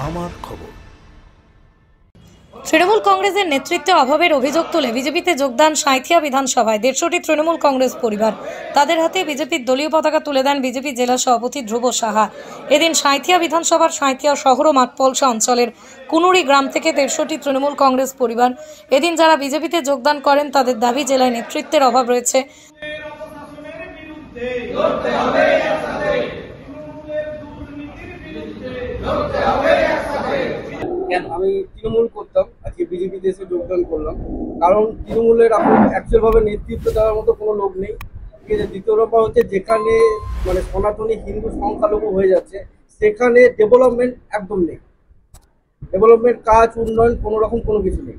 আমার খবর। তৃণমূল কংগ্রেসের নেতৃত্বে অভাবের অভিযোগ তুলে বিজেপিতে যোগদান সাঁইথিয়া বিধানসভায় 150টি তৃণমূল কংগ্রেস পরিবার। তাদের হাতে বিজেপির দলীয় পতাকা তুলে দেন বিজেপি জেলা সভাপতি ধ্রুব সাহা। এদিন সাঁইথিয়া বিধানসভার সাঁইথিয়া শহর ও মাঠপলসা অঞ্চলের কুনুরি গ্রাম থেকে 150টি তৃণমূল কংগ্রেস পরিবার। এদিন যারা বিজেপিতে যোগদান করেন তাদের দাবি জেলায় নেতৃত্বের অভাব রয়েছে। আমি তৃণমূল করতাম, আজকে বিজেপিতে এসে যোগদান করলাম, কারণ তৃণমূলের এখন অ্যাকচুয়াল ভাবে নেতৃত্ব দেওয়ার মতো কোনো লোক নেই। ঠিক আছে, দ্বিতীয় ব্যাপার হচ্ছে যেখানে সনাতনী হিন্দু সংখ্যালঘু হয়ে যাচ্ছে সেখানে ডেভেলপমেন্ট একদম নেই। ডেভেলপমেন্ট কাজ উন্নয়ন কোনো রকম কোনো কিছু নেই।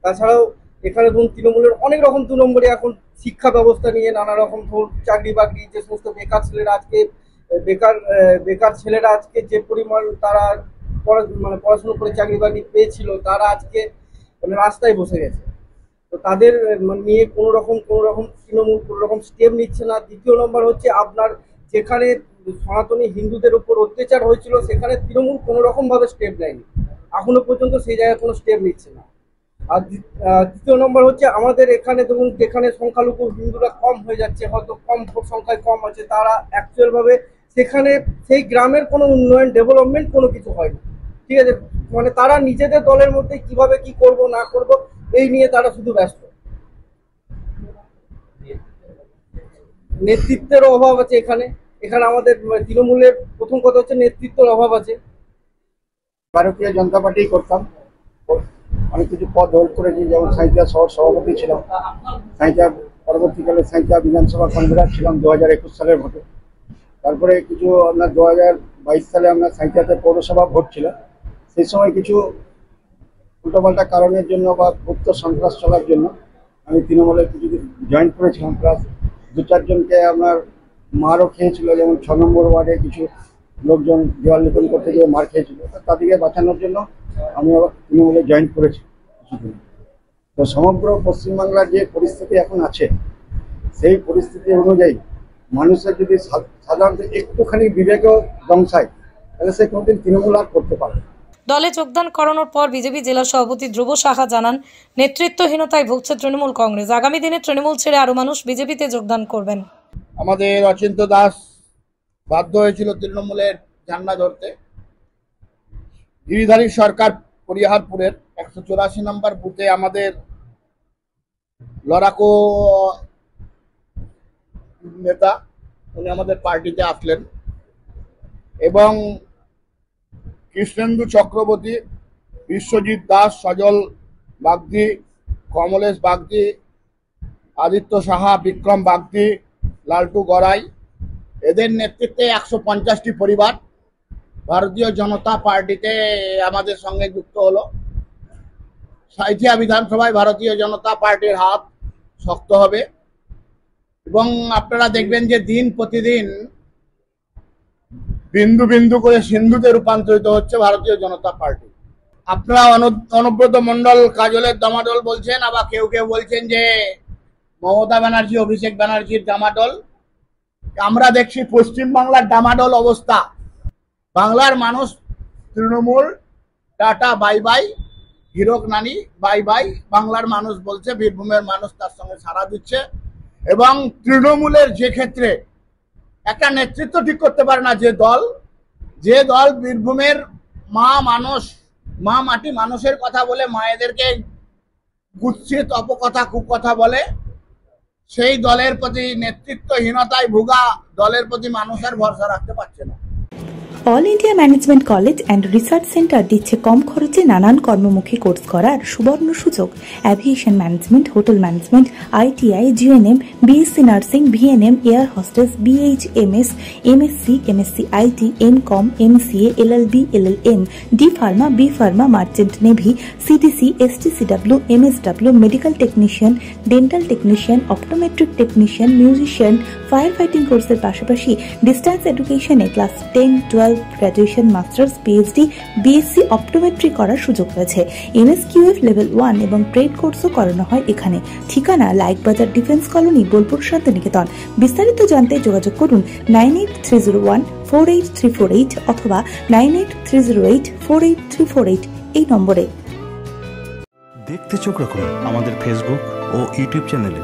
তাছাড়াও এখানে ধরুন তৃণমূলের অনেক রকম 2 নম্বরে এখন শিক্ষা ব্যবস্থা নিয়ে নানা রকম ধরুন চাকরি বাকরি, যে সমস্ত বেকার ছেলেরা আজকে বেকার ছেলেরা আজকে যে পরিমাণ তারা পড়াশোনা করে চাকরি বাকরি পেয়েছিল তারা আজকে রাস্তায় বসে গেছে। তো তাদের নিয়ে কোনো রকম তৃণমূল কোনো রকম স্টেপ নিচ্ছে না। দ্বিতীয় নম্বর হচ্ছে আপনার যেখানে সনাতনী হিন্দুদের উপর অত্যাচার হয়েছিল সেখানে তৃণমূল কোনো রকম ভাবে স্টেপ নেয়নি, এখনো পর্যন্ত সেই জায়গায় কোনো স্টেপ নিচ্ছে না। আর তৃতীয় নম্বর হচ্ছে আমাদের এখানে ধরুন যেখানে সংখ্যালঘু হিন্দুরা কম হয়ে যাচ্ছে, হয়তো কম সংখ্যায় কম আছে, তারা অ্যাকচুয়াল ভাবে সেখানে সেই গ্রামের কোনো উন্নয়ন ডেভেলপমেন্ট কোনো কিছু হয়নি। ঠিক আছে, তারা নিজেদের দলের মধ্যে কিভাবে কি করব না করব এই নিয়ে তারা শুধু ব্যস্ত। নেতৃত্বেরও অভাব আছে এখানে আমাদের তৃণমূলের প্রথম কথা হচ্ছে নেতৃত্বের অভাব আছে। ভারতীয় জনতা পার্টি করতাম, অনেক কিছু পদ হোল্ড করেছি, যেমন সাঁইথিয়া শহর সভাপতি ছিলাম, সাঁইথিয়া পরবর্তীকালে সাঁইথিয়া বিধানসভা কনভেনার ছিলাম 2021 সালের ভোটে। তারপরে কিছু আপনার 2022 সালে আমরা সাঁইথিয়াতে পৌরসভা ভোট ছিল, সেই সময় কিছু উল্টোপাল্টা কারণের জন্য বা গুপ্ত সন্ত্রাস চলার জন্য আমি তৃণমূলে কিছু জয়েন করেছিলাম। প্লাস 2-4 জনকে আমার মারও খেয়েছিল, যেমন 6 নম্বর ওয়ার্ডে কিছু লোকজন দেওয়াল লিখন করতে গিয়ে মার খেয়েছিল, তাদেরকে বাঁচানোর জন্য আমি আবার তৃণমূলে জয়েন করেছি কিছুদিন। তো সমগ্র পশ্চিমবাংলার যে পরিস্থিতি এখন আছে সেই পরিস্থিতি অনুযায়ী মানুষের যদি সাধারণত একটুখানি বিবেকও দংশায় তাহলে সে কোনোদিন তৃণমূল আর করতে পারে। দলে যোগদান করানোর পর বিজেপি জেলা সভাপতি ধ্রুব সাহা জানান, নেতৃত্বহীনতায় ভুগছে তৃণমূল কংগ্রেস। আগামী দিনে তৃণমূল ছেড়ে আরো মানুষ বিজেপিতে যোগদান করবেন। আমাদের অচিন্ত দাস বাধ্য হয়েছিল তৃণমূলের ঝান্ডা ধরতে। গিরিধারী সরকার পরিহারপুরের 184 নম্বর বুথে আমাদের লড়াকো নেতা উনি আমাদের পার্টিতে আসলেন, এবং কৃষ্ণেন্দু চক্রবর্তী, বিশ্বজিৎ দাস, সজল বাগদি, কমলেশ বাগদি, আদিত্য সাহা, বিক্রম বাগদি, লালটু গড়াই, এদের নেতৃত্বে 150টি পরিবার ভারতীয় জনতা পার্টিতে আমাদের সঙ্গে যুক্ত হলো। সাঁইথিয়া বিধানসভায় ভারতীয় জনতা পার্টির হাত শক্ত হবে, এবং আপনারা দেখবেন যে দিন প্রতিদিন বিন্দু বিন্দু করে সিন্ধুতে রূপান্তরিত হচ্ছে ভারতীয় জনতা পার্টি। আপনারা অনুব্রত মণ্ডল কাজলের দামাডোল বলছেন, আবার কেউ কেউ বলছেন যে মমতা ব্যানার্জি অভিষেক ব্যানার্জির ডামাডোল। আমরা দেখছি পশ্চিমবাংলার ডামাডোল অবস্থা। বাংলার মানুষ Trinamool tata bye bye, Hirak নানি বাই বাই, বাংলার মানুষ বলছে, বীরভূমের মানুষ তার সঙ্গে সাড়া দিচ্ছে। এবং তৃণমূলের যে ক্ষেত্রে একটা নেতৃত্ব ঠিক করতে পারে না, যে দল বীরভূমের মা মাটি মানুষের কথা বলে, মায়েদেরকে কুৎসিত অপকথা কুকথা বলে, সেই দলের প্রতি নেতৃত্বহীনতায় ভোগা দলের প্রতি মানুষের ভরসা রাখতে পারছে না। All India management college and research centre দিচ্ছে কম খরচে নানান কর্মমুখী কোর্স করার সুবর্ণ সুযোগ। Aviation management, hotel management, ITI, GNM, BSc nursing, VNM, air hostess, BHMS, MSc, MSc IT, MCom, MCA, LLB, LLM, D Pharma, B Pharma, merchant navy, CDC, STCW, MSW, medical technician, dental technician, optometric technician, musician, fire fighting কোর্সের পাশাপাশি distance এডুকেশনে class 10, 12, post graduation, masters, PhD, BSc optometry করার সুযোগ রয়েছে। এমএসকিউএফ level 1 এবং trade কোর্সও করানো হয় এখানে। ঠিকানা লাইকবাজার ডিফেন্স কলোনি, বোলপুর, শান্তিনিকেতন। বিস্তারিত জানতে যোগাযোগ করুন 9830148348 অথবা 9830848348 এই নম্বরে। দেখতে চোখ রাখুন আমাদের ফেসবুক ও ইউটিউব চ্যানেলে।